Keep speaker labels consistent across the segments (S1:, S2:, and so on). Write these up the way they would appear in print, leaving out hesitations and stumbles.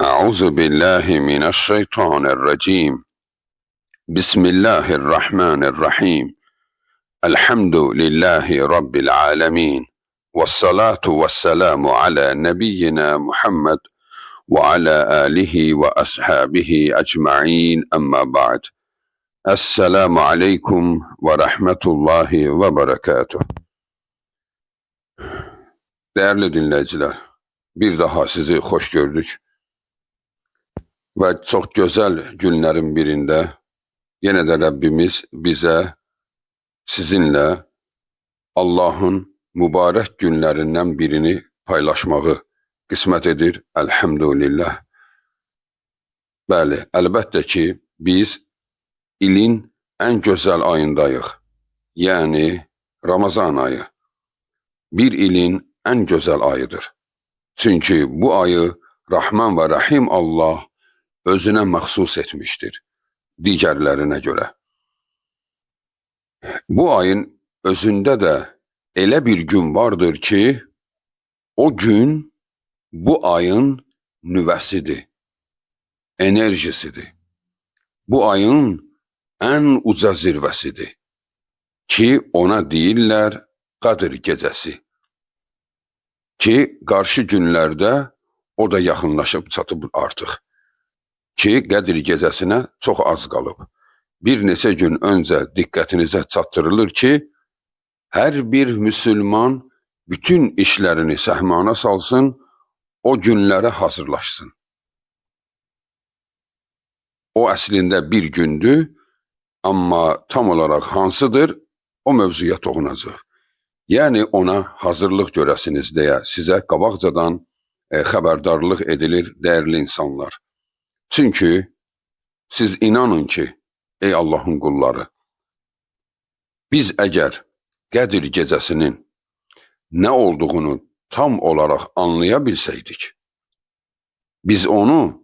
S1: أعوذ بالله من الشيطان الرجيم. بسم الله الرحمن الرحيم. الحمد لله رب العالمين، والصلاة والسلام على نبينا محمد وعلى آله وأصحابه أجمعين، أما بعد. Esselamu Aleyküm ve Rahmetullahi ve Berekatuhu. Değerli dinleyiciler, bir daha sizi hoş gördük. Ve çok güzel günlerin birinde yine de Rabbimiz bize sizinle Allah'ın mübarek günlerinden birini paylaşmağı kısmet edir. Elhamdülillah. Bəli, əlbəttə ki biz ilin en güzel ayındayıq. Yani Ramazan ayı. Bir ilin en güzel ayıdır. Çünkü bu ayı Rahman ve Rahim Allah özüne məxsus etmiştir digərlərinə görə. Bu ayın özünde de elə bir gün vardır ki, o gün bu ayın nüvəsidir, enerjisidir. Bu ayın en uca zirvəsidir ki, ona deyirlər Qadir gecəsi. Ki, qarşı günlərdə o da yaxınlaşıb çatıb artıq. Ki, Qədir gecəsinə çox az qalıb. Bir neçə gün öncə diqqətinizə çatdırılır ki, hər bir müsəlman bütün işlərini səhmana salsın, o günlərə hazırlaşsın. O əslində bir gündür, amma tam olaraq hansıdır, o mövzuya toxunacaq. Yəni ona hazırlıq görəsiniz deyə sizə qabaqcadan xəbərdarlıq edilir, dəyərli insanlar. Çünki siz inanın ki, ey Allahın qulları, biz əgər Qədir gecəsinin nə olduğunu tam olaraq anlaya bilsəydik, biz onu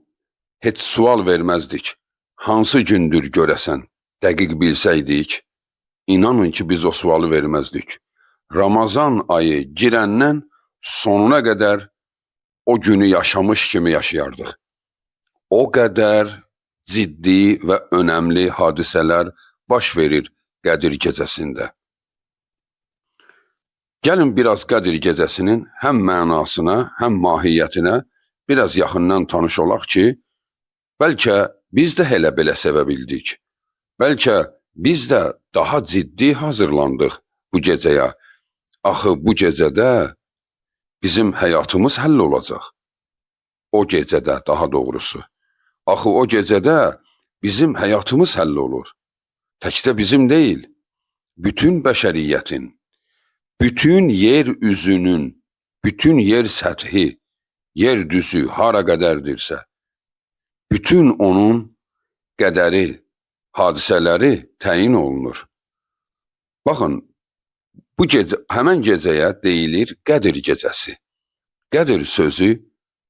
S1: heç sual verməzdik. Hansı gündür görəsən, dəqiq bilsəydik, inanın ki biz o sualı verməzdik. Ramazan ayı girəndən sonuna qədər o günü yaşamış kimi yaşayardıq. O qədər ciddi və önəmli hadisələr baş verir Qədir gecəsində. Gəlin biraz Qədir gecəsinin həm mənasına, həm mahiyyətinə biraz yaxından tanış olaq ki, bəlkə biz də elə belə sevə bildik. Bəlkə biz də daha ciddi hazırlandıq bu gecəyə. Axı bu gecədə bizim həyatımız həll olacaq. O gecədə daha doğrusu. Axı o gecədə bizim həyatımız həll olur. Təkcə bizim deyil, bütün bəşəriyyətin, bütün yer üzünün, bütün yer səthi, yer düzü hara qədərdirsə, bütün onun qədəri, hadisələri təyin olunur. Baxın, bu gecə, həmən gecəyə deyilir Qədir gecəsi. Qədir sözü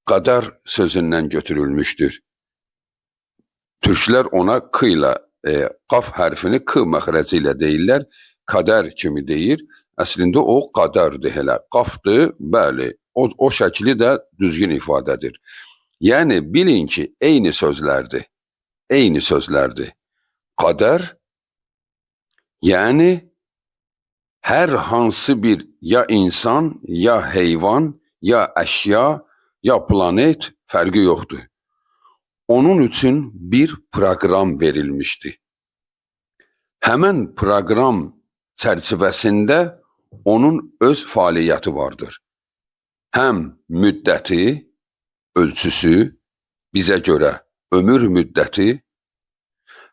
S1: qadar sözündən götürülmüşdür. Türklər ona k ilə, qaf hərfini k məxrəci ilə deyirlər, kadər kimi deyir. Əslində o qadardır elə, qafdır, bəli, o şəkli də düzgün ifadədir. Yəni bilin ki, eyni sözlərdir, eyni sözlərdir. Qadər, yəni hər hansı bir ya insan, ya heyvan, ya əşya, ya planet fərqi yoxdur. Onun üçün bir proqram verilmişdi. Həmən proqram çərçivəsində onun öz fəaliyyəti vardır. Həm müddəti, ölçüsü, bizə görə ömür müddəti,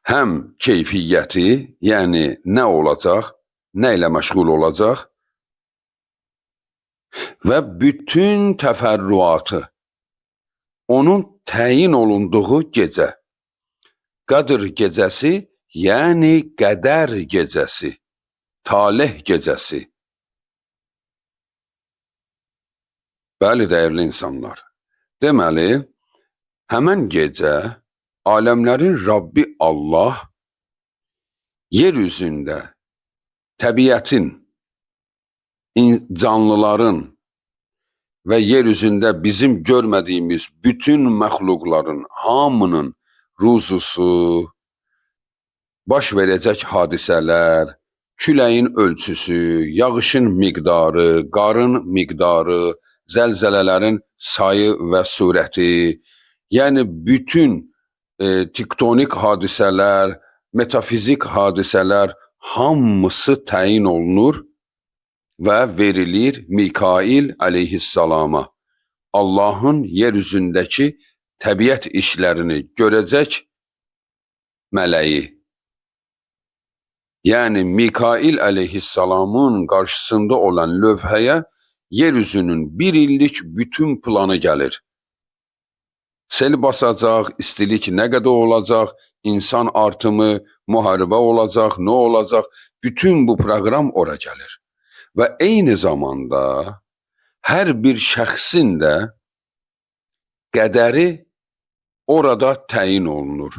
S1: həm keyfiyyəti, yəni nə olacaq, nə ilə məşğul olacaq və bütün təfərrüatı onun təyin olunduğu gecə. Qadir gecəsi, yəni qədər gecəsi, talih gecəsi. Bəli, dəyərli insanlar, deməli, həmən gecə aləmlərin Rabbi Allah yer üzündə təbiətin, canlıların və yer üzündə bizim görmədiyimiz bütün məxluqların hamının ruzusu, baş verəcək hadisələr, küləyin ölçüsü, yağışın miqdarı, qarın miqdarı, zəlzələlərin sayı və surəti, yəni bütün tektonik hadisələr, metafizik hadisələr hamısı təyin olunur və verilir Mikail əleyhissalama. Allahın yer üzündəki təbiət işlərini görəcək mələyi. Yəni Mikail əleyhissalamın qarşısında olan lövhəyə yer üzünün bir illik bütün planı gəlir. Sel basacaq, istilik nə qədər olacaq, insan artımı, müharibə olacaq, nə olacaq, bütün bu proqram ora gəlir. Və eyni zamanda hər bir şəxsin də qədəri orada təyin olunur.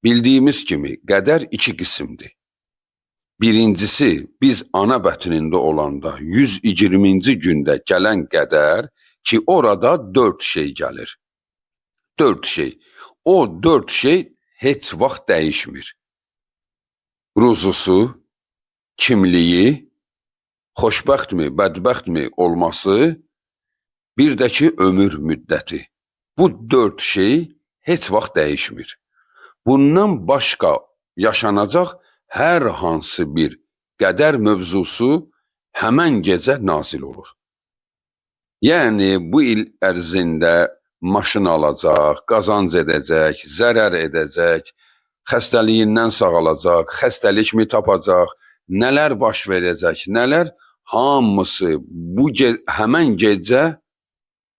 S1: Bildiyimiz kimi qədər iki qismdir. Birincisi, biz ana bətnində olanda 120-ci gündə gələn qədər ki, orada 4 şey gəlir. 4 şey. O 4 şey heç vaxt dəyişmir. Ruzusu, kimliyi, xoşbəxtmi, bədbəxtmi olması, bir də ki, ömür müddəti. Bu 4 şey heç vaxt dəyişmir. Bundan başqa yaşanacaq hər hansı bir qədər mövzusu həmən gecə nazil olur. Yəni, bu il ərzində maşın alacaq, qazanc edəcək, zərər edəcək, xəstəliyindən sağalacaq, xəstəlikmi tapacaq, nələr baş verəcək, nələr hamısı həmən gecə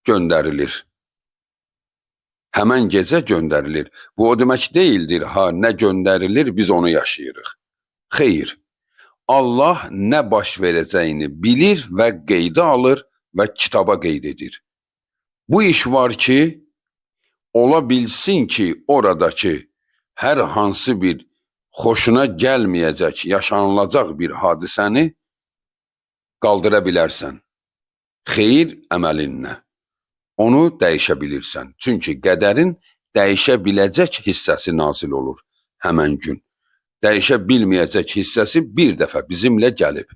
S1: göndərilir. Həmən gecə göndərilir. Bu o demək deyildir, nə göndərilir, biz onu yaşayırıq. Xeyr, Allah nə baş verəcəyini bilir və qeydə alır və kitaba qeyd edir. Bu iş var ki, ola bilsin ki, oradakı hər hansı bir xoşuna gəlməyəcək, yaşanılacaq bir hadisəni qaldıra bilərsən. Xeyir əməlinlə. Onu dəyişə bilirsən. Çünki qədərin dəyişə biləcək hissəsi nazil olur həmən gün. Dəyişə bilməyəcək hissəsi bir dəfə bizimlə gəlib.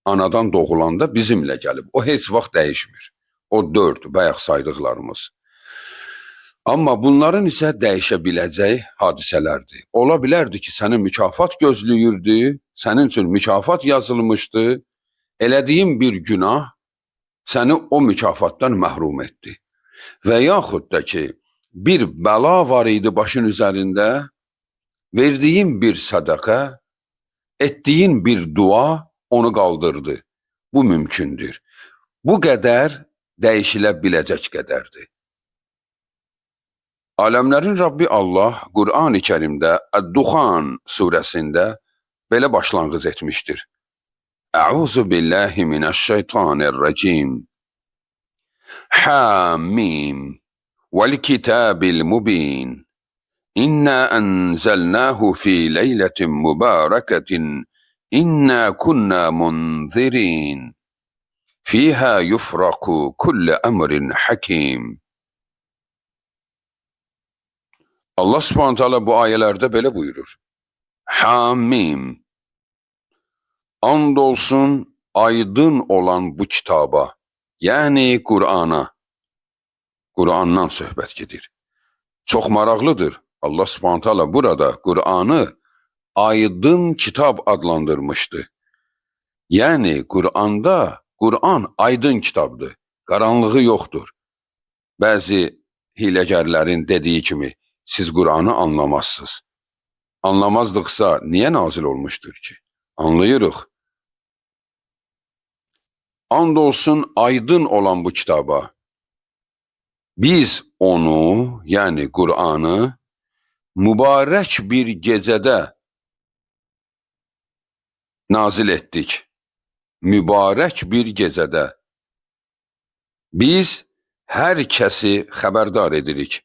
S1: Anadan doğulanda bizimlə gəlib. O heç vaxt dəyişmir. O 4 bayaq saydıqlarımız. Amma bunların isə dəyişə biləcək hadisələrdir. Ola bilərdi ki, səni mükafat gözləyirdi, sənin üçün mükafat yazılmışdı, elədiyin bir günah səni o mükafatdan məhrum etdi. Və yaxud da ki, bir bəla var idi başın üzərində, verdiyin bir sədaqə, etdiyin bir dua onu qaldırdı. Bu mümkündür. Bu qədər dəyişilə biləcək qədərdir. Aləmlərin Rabbi Allah Qur'an-ı Kərimdə Əd-Duxan surəsində belə başlanğıc etmişdir. Əuzu billahi minəşşeytanirracim. Hamim vəl-kitabil mubin. İnna ənzəlnəhu fi leylətin mübarəkətin. İnna kunna munzirin. Fiha yufraku kullu əmrin hakim. Allah Subhanahu taala bu ayələrdə belə buyurur. Hamim. And olsun aydın olan bu kitaba, yəni Qur'ana. Qur'andan söhbət gedir. Çox maraqlıdır. Allah Subhanahu taala burada Qur'anı aydın kitab adlandırmışdı. Yəni Qur'anda Qur'an aydın kitabdır. Qaranlığı yoxdur. Bəzi hiləgərlərin dediyi kimi siz Qur'anı anlamazsınız. Anlamazdıqsa niyə nazil olmuşdur ki? Anlayırıq. And olsun aydın olan bu kitaba. Biz onu, yəni Qur'anı mübarək bir gecədə nazil etdik. Mübarək bir gecədə. Biz hər kəsi xəbərdar edirik.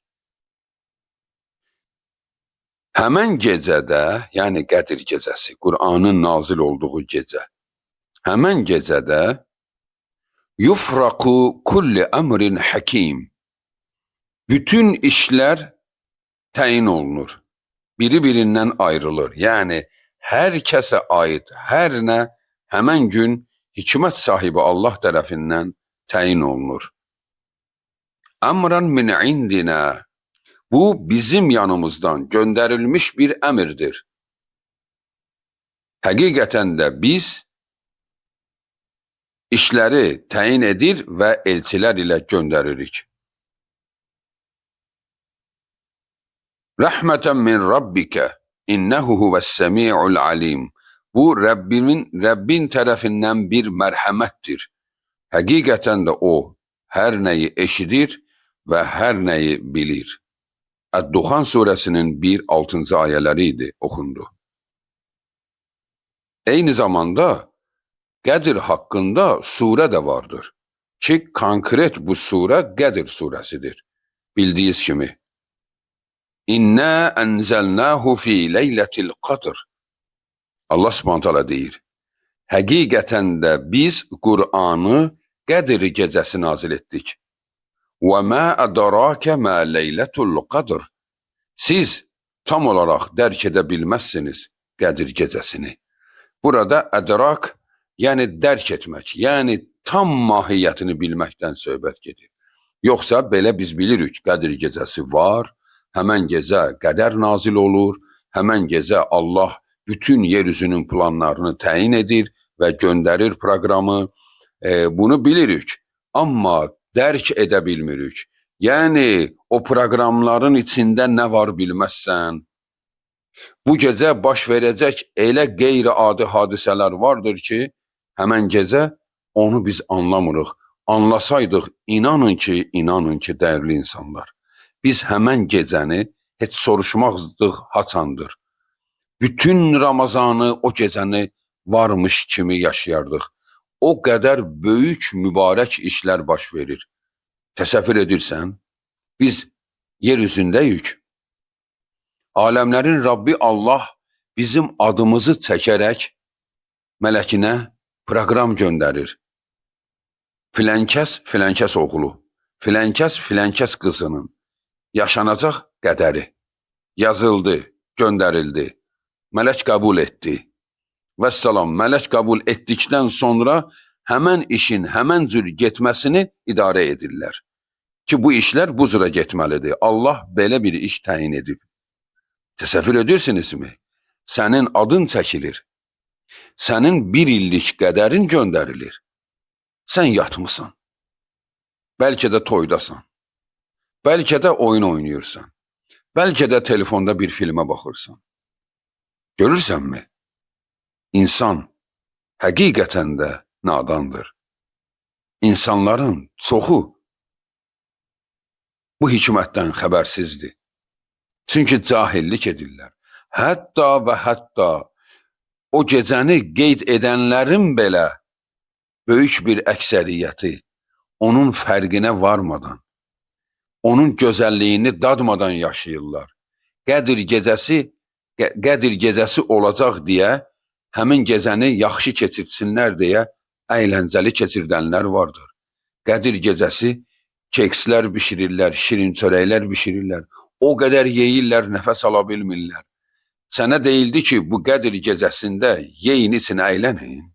S1: Həmən gecədə, yəni Qədir gecəsi, Qur'anın nazil olduğu gecə, həmən gecədə Yufraku kulli emrin hakim. Bütün işler təyin olunur. Biri-birindən ayrılır. Yəni, hər kəsə aid hər nə həmən gün hikmət sahibi Allah tərəfindən təyin olunur. Əmran min indinə. Bu, bizim yanımızdan göndərilmiş bir əmirdir. Həqiqətən də biz işləri təyin edir və elçilər ilə göndəririk. Rəhmətən min Rabbikə, innəhu huvəs-səmi'ul alim. Bu, Rəbbin tərəfindən bir mərhəmətdir. Həqiqətən də o, hər nəyi eşidir və hər nəyi bilir. Əd-Duxan surəsinin 1-6-cı ayələri idi, oxundu. Eyni zamanda, Qədir haqqında surə də vardır ki, konkret bu surə Qədir surəsidir. Bildiyiniz kimi. İnnə ənzəlnəhu fi leylətil qadr. Allah Subhanahu deyir, həqiqətən də biz Qur'anı Qədir gecəsi nazil etdik. Və mə ədrakə mə leylətul qadr. Siz tam olaraq dərk edə bilməzsiniz Qədir gecəsini. Burada ədrak, yəni dərk etmək, yəni tam mahiyyətini bilməkdən söhbət gedir. Yoxsa belə biz bilirik, Qədir gecəsi var, həmən gecə qədər nazil olur, həmən gecə Allah bütün yeryüzünün planlarını təyin edir və göndərir proqramı. Bunu bilirik, amma dərk edə bilmirik. Yəni, o proqramların içində nə var bilməzsən. Bu gecə baş verəcək elə qeyri-adi hadisələr vardır ki, həmən gecə onu biz anlamırıq. Anlasaydıq, inanın ki, dəyərli insanlar. Biz həmən gecəni heç soruşmaqdıq haçandır. Bütün Ramazanı, o gecəni varmış kimi yaşayardıq. O qədər böyük, mübarək işlər baş verir. Təsəvvür edirsən, biz yer üzündəyik. Aləmlərin Rabbi Allah bizim adımızı çəkərək mələkinə proqram göndərir. Filənkəs oğlu, filənkəs qızının yaşanacaq qədəri yazıldı, göndərildi. Mələk qəbul etdi. Vəssalam, mələk qəbul etdikdən sonra həmən işin həmən cür getməsini idarə edirlər. Ki, bu işlər bu cürə getməlidir. Allah belə bir iş təyin edib. Təsəvvür edirsinizmi? Sənin adın çəkilir. Sənin bir illik qədərin göndərilir. Sən yatmısan. Bəlkə də toydasan. Bəlkə də oyun oynayırsan. Bəlkə də telefonda bir filmə baxırsan. Görürsənmi? İnsan həqiqətən də nadandır. İnsanların çoxu bu hikmətdən xəbərsizdir. Çünki cahillik edirlər. Hətta və hətta o gecəni qeyd edənlərin belə böyük bir əksəriyyəti onun fərqinə varmadan, onun gözəlliyini dadmadan yaşayırlar. Qədir gecəsi olacaq deyə, həmin gecəni yaxşı keçirsinlər deyə əyləncəli keçirdənlər vardır. Qədir gecəsi kekslər bişirirlər, şirin çörəklər bişirirlər. O qədər yeyirlər, nəfəs ala bilmirlər. Sənə deyildi ki, bu Qədir gecəsində yeyin için əylənin.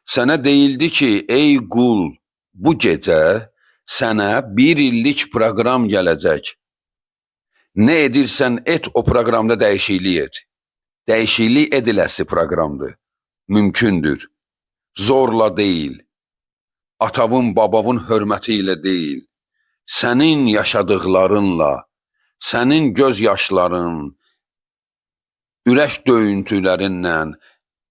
S1: Sənə deyildi ki, ey qul, bu gecə sənə bir illik proqram gələcək. Nə edirsən et, o proqramda dəyişiklik et. Dəyişiklik ediləsi proqramdır. Mümkündür. Zorla deyil. Atavın, babavın hörməti ilə deyil. Sənin yaşadıqlarınla, sənin göz yaşların, ürək döyüntülərinlə,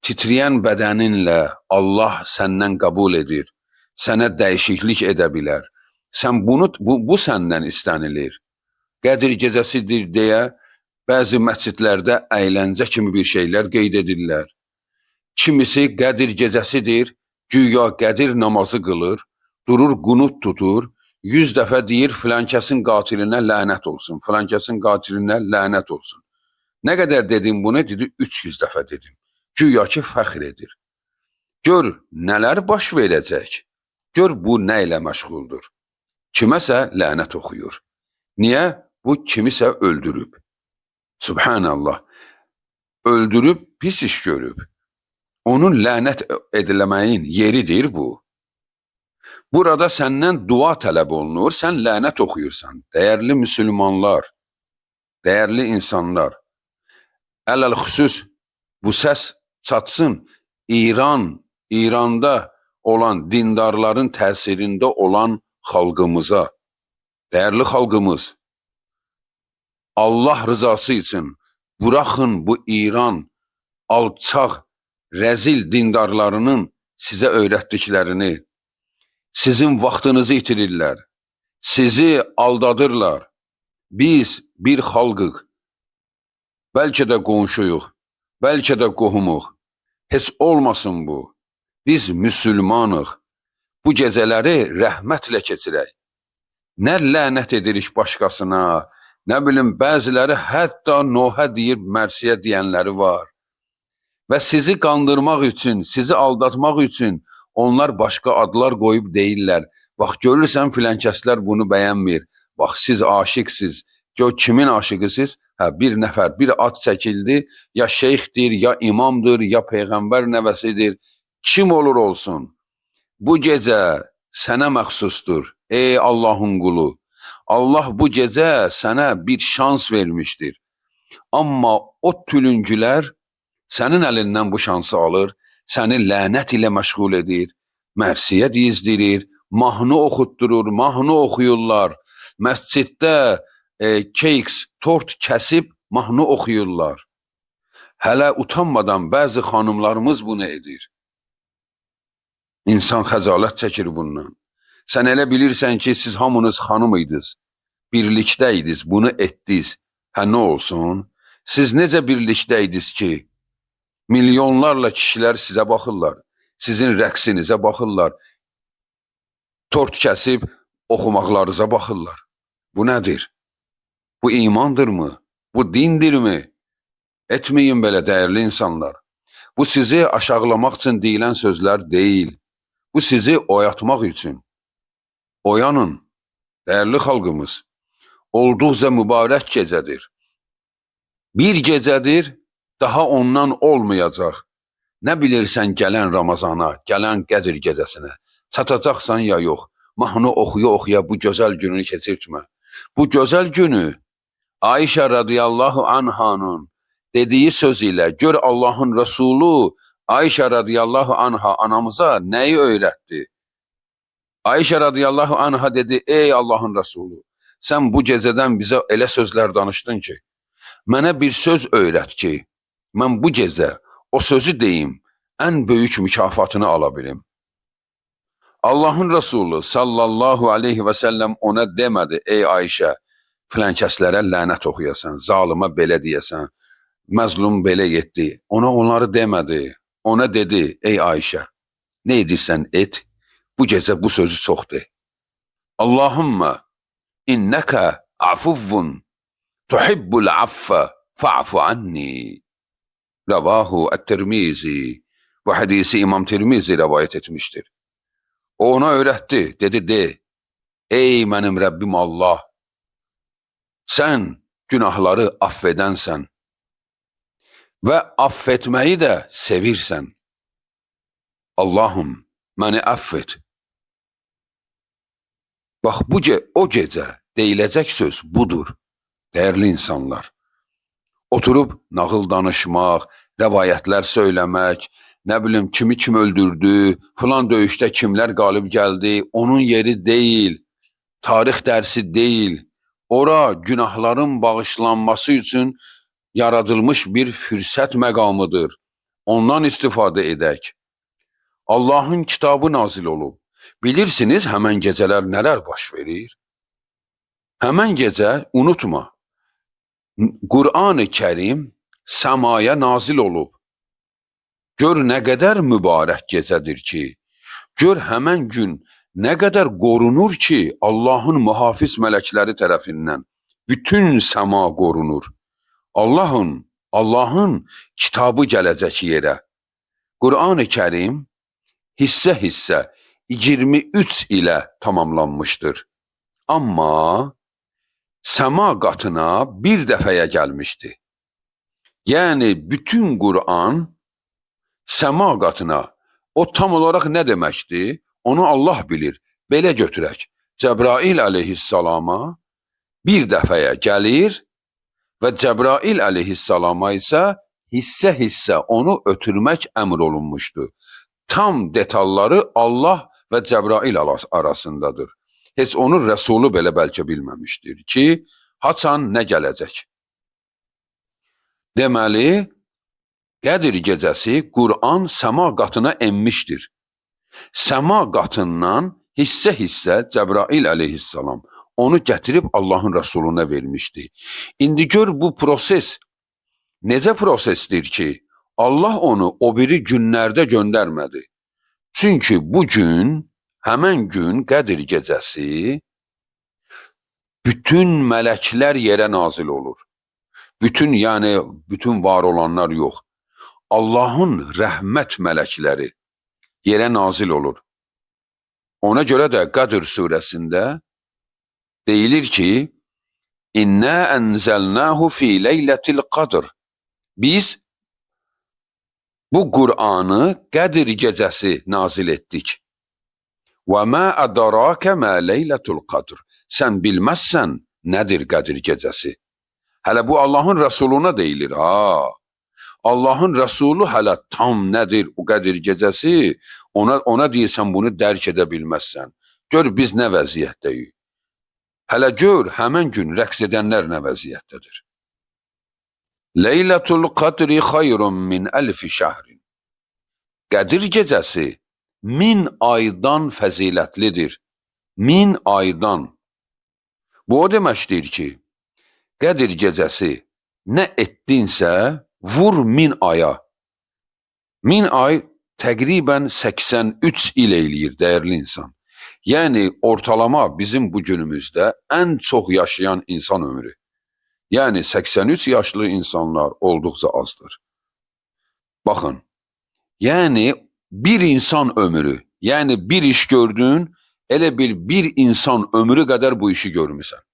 S1: titriyən bədəninlə Allah səndən qəbul edir. Sənə dəyişiklik edə bilər. Sən bu səndən istənilir. Qədir gecəsidir deyə bəzi məscidlərdə əyləncə kimi bir şeylər qeyd edirlər. Kimisi Qədir gecəsidir, güya Qədir namazı qılır, durur qunut tutur, 100 dəfə deyir filankəsin qatilinə lənət olsun, filankəsin qatilinə lənət olsun. Nə qədər dedim bunu? Dedi, 300 dəfə dedim. Güya ki, fəxr edir. Gör, nələr baş verəcək. Gör bu nə ilə məşğuldur. Kiməsə lənət oxuyur. Niyə? Bu kimisə öldürüb. Subhanallah. Öldürüb, pis iş görüb. Onun lənət ediləməyin yeridir bu. Burada səndən dua tələb olunur, sən lənət oxuyursan. Dəyərli müsəlmanlar, dəyərli insanlar, ələl-xüsus bu səs çatsın İranda olan dindarların təsirində olan xalqımıza. Dəyərli xalqımız, Allah rızası üçün buraxın bu İran alçaq, rəzil dindarlarının sizə öyrətdiklərini. Sizin vaxtınızı itirirlər, sizi aldadırlar. Biz bir xalqıq, bəlkə də qonşuyuq, bəlkə də qohumuq. Heç olmasın bu. Biz müsəlmanıq. Bu gecələri rəhmətlə keçirək. Nə lənət edirik başqasına, nə bilim, bəziləri hətta Nohə deyib Mərsiyə deyənləri var. Və sizi qandırmaq üçün, sizi aldatmaq üçün onlar başqa adlar qoyub deyirlər. Bax, görürsən filankəslər bunu bəyənmir. Bax, siz aşiqsiz. Gör, kimin aşıqısınız? Bir nəfər, bir ad çəkildi. Ya şeyxdir, ya imamdır, ya peyğəmbər nəvəsidir. Kim olur olsun. Bu gecə sənə məxsusdur. Ey Allahın qulu. Allah bu gecə sənə bir şans vermişdir. Amma o tülüncülər sənin əlindən bu şansı alır, səni lənət ilə məşğul edir, mərsiyə dizdirir, mahnı oxutdurur, mahnı oxuyurlar, məsciddə keks, tort kəsib mahnı oxuyurlar. Hələ utanmadan bəzi xanımlarımız bunu edir. İnsan xəcalət çəkir bundan. Sən elə bilirsən ki, siz hamınız xanım idiniz, birlikdə idiniz, bunu etdiniz. Nə olsun? Siz necə birlikdə idiniz ki, milyonlarla kişilər sizə baxırlar, sizin rəqsinizə baxırlar, tort kəsib oxumaqlarınıza baxırlar. Bu nədir? Bu imandırmı? Bu dindirmi? Etməyin belə, dəyərli insanlar. Bu sizi aşağılamaq üçün deyilən sözlər deyil. Bu sizi oyatmaq üçün. Oyanın, dəyərli xalqımız. Olduqca mübarək gecədir. Bir gecədir, daha ondan olmayacaq. Nə bilirsən gələn Ramazana, gələn Qədir gecəsinə, çatacaqsan ya yox. Mahnı oxuya-oxuya bu gözəl gününü keçirtmə. Bu gözəl günü Ayşə radiyallahu anhanın dediyi söz ilə gör Allahın Rəsulu Ayşə radiyallahu anha anamıza nəyi öyrətdi? Ayşə radiyallahu anha dedi, ey Allahın Rəsulu, sən bu gecədən bizə elə sözlər danışdın ki, mənə bir söz öyrət ki, mən bu gecə o sözü deyim, ən böyük mükafatını ala bilim. Allahın Rəsulu sallallahu aleyhi və səlləm ona demədi, ey Ayşə, filankəslərə lənət oxuyasan, zalıma belə deyəsən, məzlum belə etdi. Ona onları demədi. Ona dedi, ey Ayşə, nə edirsən et, bu gecə bu sözü çox de. Allahümmə innəkə afuvvun tuhibbul affə fa'fu anni. Rəvahu Ət-Tirmizi. Bu hədisi İmam Tirmizi rəvayət etmişdir. O ona öyrətdi, dedi de, ey mənim Rəbbim Allah, sən günahları affedənsən və affetməyi də sevirsən. Allahım, məni affet. Bax, o gecə deyiləcək söz budur, dəyərli insanlar. Oturub nağıl danışmaq, rəvayətlər söyləmək, nə bilim, kimi kim öldürdü, filan döyüşdə kimlər qalib gəldi, onun yeri deyil, tarix dərsi deyil. Ora günahların bağışlanması üçün yaradılmış bir fürsət məqamıdır. Ondan istifadə edək. Allahın kitabı nazil olub. Bilirsiniz, həmən gecələr nələr baş verir? Həmən gecə, unutma, Qur'an-ı Kərim səmaya nazil olub. Gör nə qədər mübarək gecədir ki, gör həmən gün nə qədər qorunur ki, Allahın mühafiz mələkləri tərəfindən bütün səma qorunur. Allahın kitabı gələcək yerə. Qur'an-ı Kərim hissə-hissə, 23 ilə tamamlanmışdır. Amma səma qatına bir dəfəyə gəlmişdi. Yəni bütün Qur'an səma qatına, o tam olaraq nə deməkdir? Onu Allah bilir. Belə götürək. Cəbrail əleyhissalama bir dəfəyə gəlir və Cəbrail əleyhissalama isə hissə-hissə onu ötürmək əmr olunmuşdu. Tam detalları Allah və Cəbrail arasındadır. Heç onun Rəsulu belə bəlkə bilməmişdir ki, haçan nə gələcək. Deməli, Qədir gecəsi Qur'an səma qatına enmişdir. Səma qatından hissə-hissə Cəbrail əleyhissalam onu gətirib Allahın Rəsuluna vermişdi. İndi gör bu proses necə prosesdir ki, Allah onu o biri günlərdə göndərmədi. Çünki bu gün, həmən gün Qədir gecəsi bütün mələklər yerə nazil olur. Bütün var olanlar yox. Allahın rəhmət mələkləri yerə nazil olur. Ona görə də Qədir surəsində deyilir ki, İnnə ənzəlnəhu fi leylətil qadr. Biz bu Qur'anı Qədir gecəsi nazil etdik. Və mə ədərəkə mə leylətul qadr. Sən bilməzsən nədir Qədir gecəsi? Hələ bu Allahın Rəsuluna deyilir. Allahın Rəsulu hələ tam nədir o Qədir gecəsi? Ona deyirsən bunu dərk edə bilməzsən. Gör biz nə vəziyyətdəyik. Hələ gör həmən gün rəqs edənlər nə vəziyyətdədir. Leylətul qadri xayrun min əlfi şəhrin. Qədir gecəsi 1000 aydan fəzilətlidir. 1000 aydan. Bu o deməkdir ki, Qədir gecəsi nə etdinsə vur 1000 aya. 1000 ay təqribən 83 il eləyir dəyərli insan. Yəni ortalama bizim bu günümüzdə ən çox yaşayan insan ömrü. Yəni 83 yaşlı insanlar olduqca azdır. Baxın, yəni bir insan ömrü, yəni bir iş gördün, elə bir insan ömrü qədər bu işi görmüsən.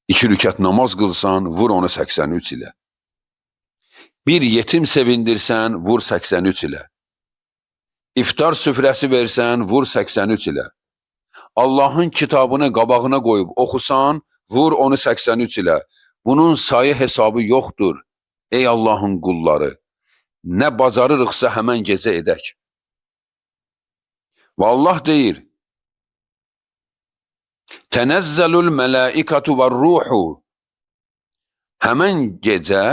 S1: 2 rükət namaz qılsan, vur onu 83 ilə. Bir yetim sevindirsən, vur 83 ilə. İftar süfrəsi versən, vur 83 ilə. Allahın kitabını qabağına qoyub oxusan, vur onu 83 ilə. Bunun sayı hesabı yoxdur, ey Allahın qulları. Nə bacarırıqsa həmən gecə edək. Və Allah deyir, Tənəzzəlül mələikatu və ruhu. Həmən gecə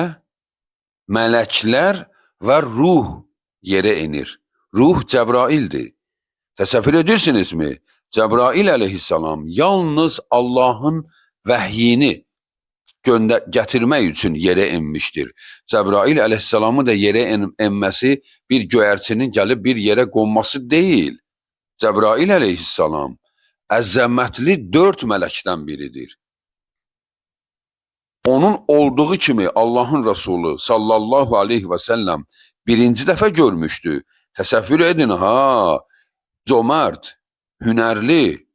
S1: mələklər və ruh yerə enir. Ruh Cəbraildir. Təsəvvür edirsinizmi? Cəbrail əleyhissalam yalnız Allahın vəhyini gətirmək üçün yerə enmişdir. Cəbrail əleyhissalamın da yerə enməsi bir göyərçinin gəlib bir yerə qonması deyil. Cəbrail əleyhissalam əzəmətli 4 mələkdən biridir. Onun olduğu kimi Allahın Rəsulu sallallahu aleyhi və səlləm birinci dəfə görmüşdü. Təsəvvür edin, cömert, hünərli,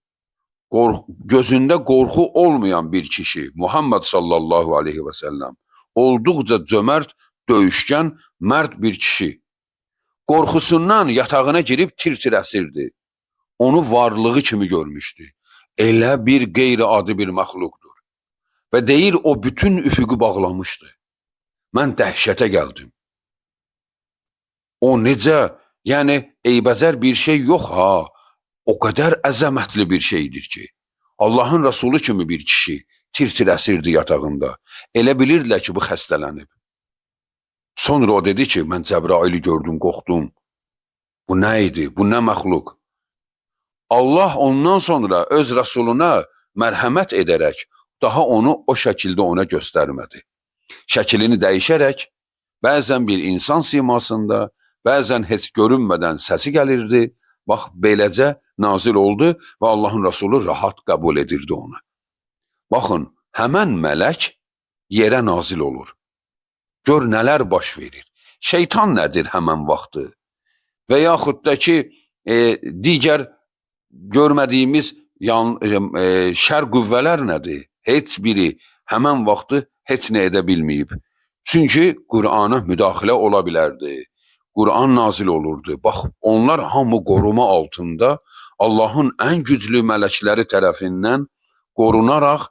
S1: gözündə qorxu olmayan bir kişi, Muhammed sallallahu aleyhi və səlləm, olduqca cömert, döyüşkən, mərd bir kişi. Qorxusundan yatağına girib tir-tir əsirdi. Onu varlığı kimi görmüşdü. Elə bir qeyri-adi bir məxluqdur. Və deyir, o bütün üfüqü bağlamışdı. Mən dəhşətə gəldim. O necə, yəni eybəcər bir şey yox o qədər əzəmətli bir şeydir ki, Allahın Rəsulu kimi bir kişi tir-tir əsirdi yatağında. Elə bilirdilər ki, bu xəstələnib. Sonra o dedi ki, mən Cəbraili gördüm, qorxdum. Bu nə idi? Bu nə məxluq? Allah ondan sonra öz Rəsuluna mərhəmət edərək, daha onu o şəkildə ona göstərmədi. Şəklini dəyişərək, bəzən bir insan simasında, bəzən heç görünmədən səsi gəlirdi, bax, beləcə nazil oldu və Allahın Rəsulu rahat qəbul edirdi onu. Baxın, həmən mələk yerə nazil olur. Gör nələr baş verir. Şeytan nədir həmən vaxtı? Və yaxud da ki, Digər görmədiyimiz şər qüvvələr nədir? Heç biri həmən vaxtı heç nə edə bilməyib. Çünki Qur'ana müdaxilə ola bilərdi. Qur'an nazil olurdu. Bax, onlar hamı qoruma altında Allahın ən güclü mələkləri tərəfindən qorunaraq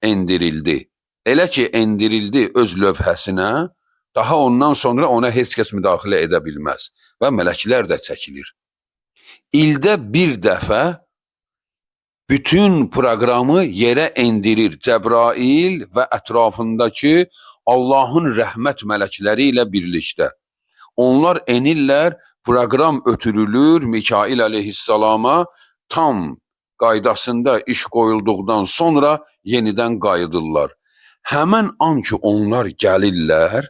S1: endirildi. Elə ki, endirildi öz lövhəsinə, daha ondan sonra ona heç kəs müdaxilə edə bilməz və mələklər də çəkilir. İldə bir dəfə bütün proqramı yerə endirir Cəbrail və ətrafındakı Allahın rəhmət mələkləri ilə birlikdə. Onlar enirlər, proqram ötürülür Mikail əleyhissalama, tam qaydasında iş qoyulduqdan sonra yenidən qayıdırlar. Həmən an ki onlar gəlirlər,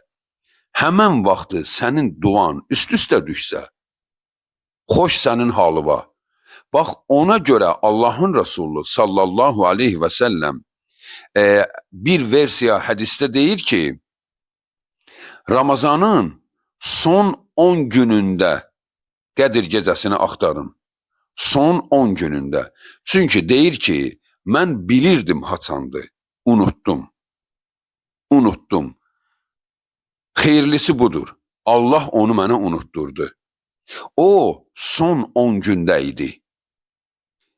S1: həmən vaxtı sənin duan üst-üstə düşsə, xoş sənin halıva. Bax, ona görə Allahın Resulü sallallahu aleyhi və səlləm bir versiya hədisdə deyir ki, Ramazanın son 10 günündə Qədir gecəsini axtarın. Son 10 günündə. Çünki deyir ki, mən bilirdim haçandı, unuttum. Xeyirlisi budur. Allah onu mənə unutturdu. O son 10 gündə idi.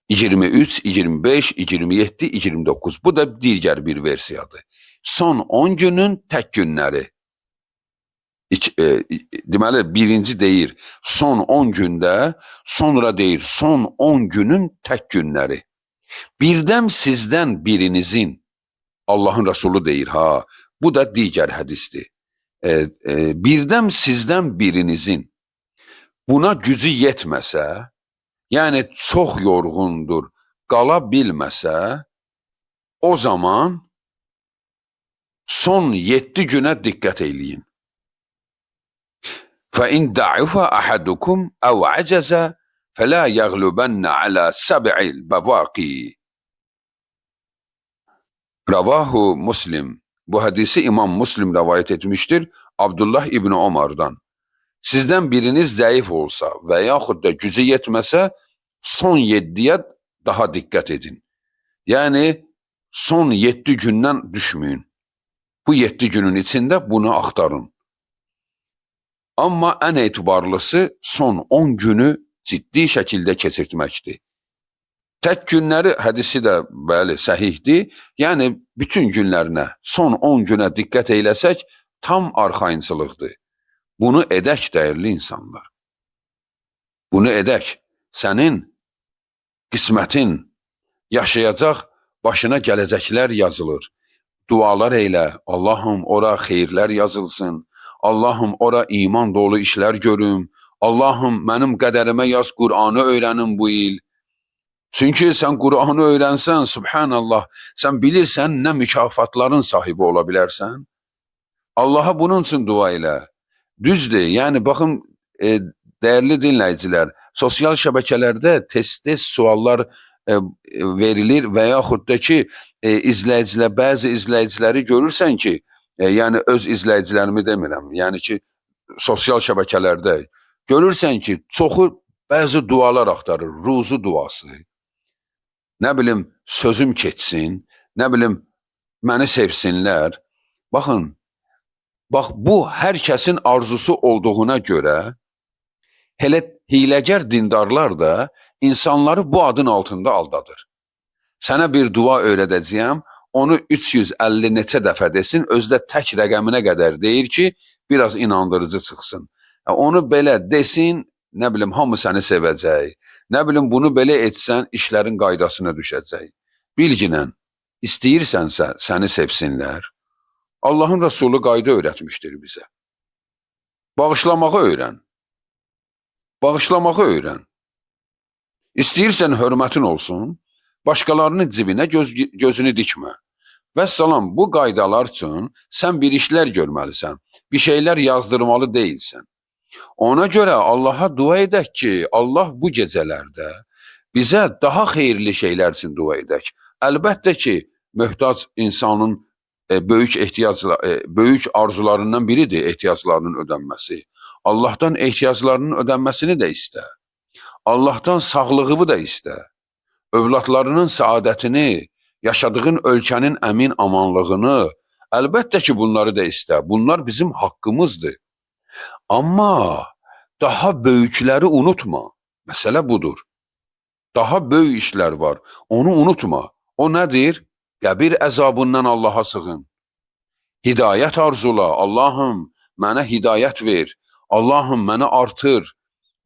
S1: 23, 25, 27, 29. Bu da digər bir versiyadır. Son 10 günün tək günləri. Deməli, birinci deyir son 10 gündə, sonra deyir son 10 günün tək günləri. Birdən sizdən birinizin, Allahın Resulü deyir, bu da digər hədisdir. Birdən sizdən birinizin buna gücü yetməsə, yəni çox yorğundur, qala bilməsə, o zaman son 7 günə diqqət eləyin. فَإِنْ دَعُفَ أَحَدُكُمْ أَوْ عَجَزَ فَلَا يَغْلُبَنَّ عَلَى سَبْعِ الْبَوَاقِي. Ravahu Muslim. Bu hadisi İmam Muslim rivayet etmiştir Abdullah İbni Ömer'dan. Sizdən biriniz zəif olsa və yaxud da gücü yetməsə, son 7-yə daha diqqət edin. Yəni, son 7 gündən düşməyin. Bu 7 günün içində bunu axtarın. Amma ən etibarlısı son 10 günü ciddi şəkildə keçirtməkdir. Tək günləri hədisi də bəli səhihdir. Yəni, bütün günlərinə, son 10 günə diqqət eyləsək, tam arxayınçılıqdır. Bunu edək, dəyərli insanlar. Bunu edək. Sənin qismətin yaşayacaq, başına gələcəklər yazılır. Dualar eylə, Allahım ora xeyirlər yazılsın. Allahım ora iman dolu işlər görüm. Allahım mənim qədərimə yaz, Qur'anı öyrənim bu il. Çünki sən Qur'anı öyrənsən, subhanallah, sən bilirsən nə mükafatların sahibi ola bilərsən. Allaha bunun üçün dua elə. Düzdür, yəni baxın, dəyərli dinləyicilər, sosial şəbəkələrdə tez-tez suallar verilir və yaxud da ki, bəzi izləyiciləri görürsən ki, yəni öz izləyicilərimi demirəm, yəni ki, sosial şəbəkələrdə görürsən ki, çoxu bəzi dualar axtarır, ruzu duası. Nə bilim, sözüm keçsin, nə bilim, məni sevsinlər. Baxın, bu hər kəsin arzusu olduğuna görə, elə hiləgər dindarlar da insanları bu adın altında aldadır. Sənə bir dua öyrədəcəyəm, onu 350 neçə dəfə desin, özdə tək rəqəminə qədər deyir ki, biraz inandırıcı çıxsın. Onu belə desin, nə bilim, hamı səni sevəcək. Nə bilim, bunu belə etsən, işlərin qaydasına düşəcək. Bilginən, istəyirsənsə səni sevsinlər. Allahın Resulü qayda öyrətmişdir bizə. Bağışlamağı öyrən. Bağışlamağı öyrən. İstəyirsən hörmətin olsun, başqalarının cibinə gözünü dikmə. Vəssalam, bu qaydalar üçün sən bir işlər görməlisən, bir şeylər yazdırmalı deyilsən. Ona görə Allaha dua edək ki, Allah bu gecələrdə bizə daha xeyirli şeylər üçün dua edək. Əlbəttə ki, möhtac insanın böyük arzularından biridir ehtiyaclarının ödənməsi. Allahdan ehtiyaclarının ödənməsini də istə. Allah'tan sağlığı da istə. Övladlarının saadətini, yaşadığın ölkənin əmin amanlığını, əlbəttə ki, bunları da istə. Bunlar bizim haqqımızdır. Amma daha böyükləri unutma. Məsələ budur. Daha böyük işlər var. Onu unutma. O nədir? Qəbir əzabından Allaha sığın. Hidayət arzula. Allahım, mənə hidayət ver. Allahım, məni artır.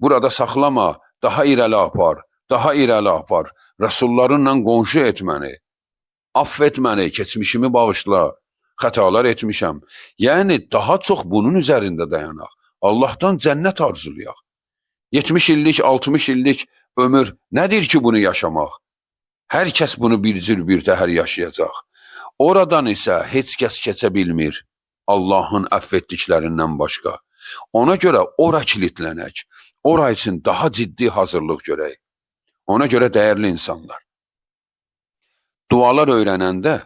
S1: Burada saxlama. Daha irəli apar. Daha irəli apar. Rəsullarınla qonşu et məni. Affet məni, keçmişimi bağışla. Xətalar etmişəm. Yəni, daha çox bunun üzərində dayanaq. Allahdan cənnət arzulayaq. 70 illik, 60 illik ömür nədir ki bunu yaşamaq? Hər kəs bunu bir cür bir təhər yaşayacaq. Oradan isə heç kəs keçə bilmir. Allahın əff etdiklərindən başqa. Ona görə ora kilitlənək. Ora üçün daha ciddi hazırlıq görək. Ona görə dəyərli insanlar. Dualar öyrənəndə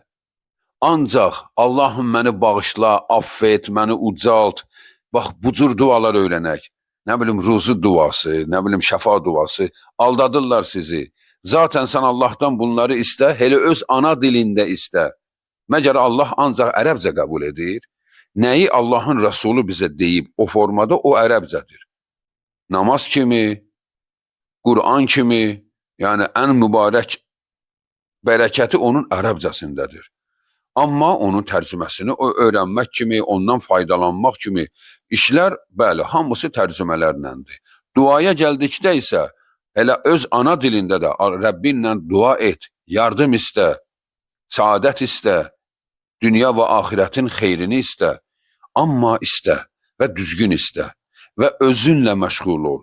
S1: ancaq Allahım məni bağışla, affet, məni ucalt. Bax, bu cür dualar öyrənək. Nə bilim, ruzu duası, nə bilim, şəfa duası. Aldadırlar sizi. Zaten sən Allahdan bunları istə, elə öz ana dilində istə. Məgər Allah ancaq ərəbcə qəbul edir. Nəyi Allahın Rəsulu bizə deyib o formada, o ərəbcədir. Namaz kimi, Qur'an kimi, yəni ən mübarək bərəkəti onun ərəbcəsindədir. Amma onun tərcüməsini öyrənmək kimi, ondan faydalanmaq kimi işlər, bəli, hamısı tərcümələrləndir. Duaya gəldikdə isə elə öz ana dilində də Rəbbinlə dua et, yardım istə, saadət istə, dünya və axirətin xeyrini istə, amma istə və düzgün istə və özünlə məşğul ol.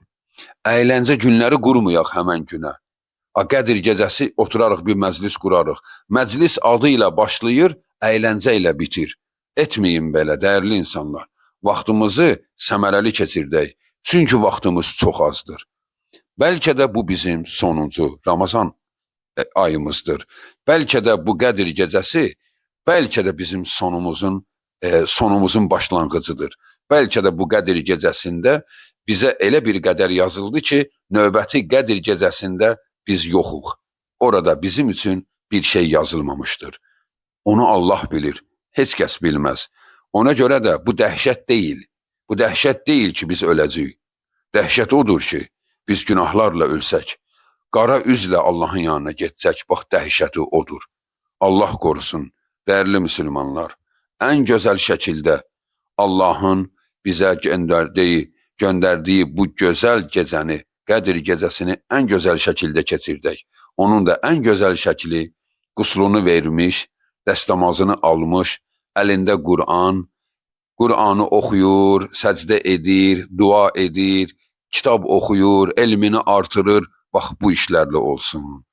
S1: Əyləncə günləri qurmayaq həmən günə. Qədir gecəsi oturarıq, bir məclis qurarıq. Məclis adı ilə başlayır, əyləncə ilə bitir. Etməyin belə, dəyərli insanlar. Vaxtımızı səmərəli keçirdək. Çünki vaxtımız çox azdır. Bəlkə də bu bizim sonuncu Ramazan ayımızdır. Bəlkə də bu Qədir gecəsi, bəlkə də bizim sonumuzun başlanğıcıdır. Bəlkə də bu Qədir gecəsində bizə elə bir qədər yazıldı ki, növbəti Qədir gecəsində biz yoxuq. Orada bizim üçün bir şey yazılmamışdır. Onu Allah bilir, heç kəs bilməz. Ona görə də bu dəhşət deyil. Bu dəhşət deyil ki, biz öləcəyik. Dəhşət odur ki, biz günahlarla ölsək, qara üzlə Allahın yanına getsək, bax, dəhşəti odur. Allah qorusun, dəyərli müsəlmanlar, ən gözəl şəkildə Allahın bizə göndərdiyi bu gözəl gecəni, Qədir gecəsini ən gözəl şəkildə keçirdək. Onun da ən gözəl şəkli quslunu vermiş, dəstəmazını almış, əlində Qur'an, Qur'anı oxuyur, səcdə edir, dua edir, kitab oxuyur, elmini artırır. Bax, bu işlərlə olsun.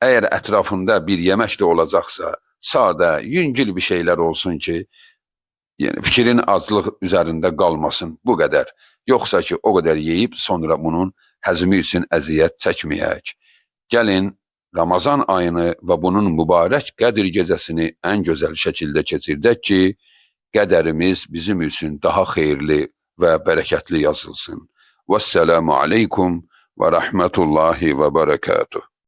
S1: Əgər ətrafında bir yemək də olacaqsa, sadə, yüngül bir şeylər olsun ki, yəni fikrin aclıq üzərində qalmasın, bu qədər. Yoxsa ki, o qədər yeyib, sonra bunun həzmi üçün əziyyət çəkməyək. Gəlin, Ramazan ayını və bunun mübarək Qədir gecəsini ən gözəl şəkildə keçirdək ki, qədərimiz bizim üçün daha xeyirli və bərəkətli yazılsın. Vəssalamu aleykum və rəhmətullahi və bərəkatuh.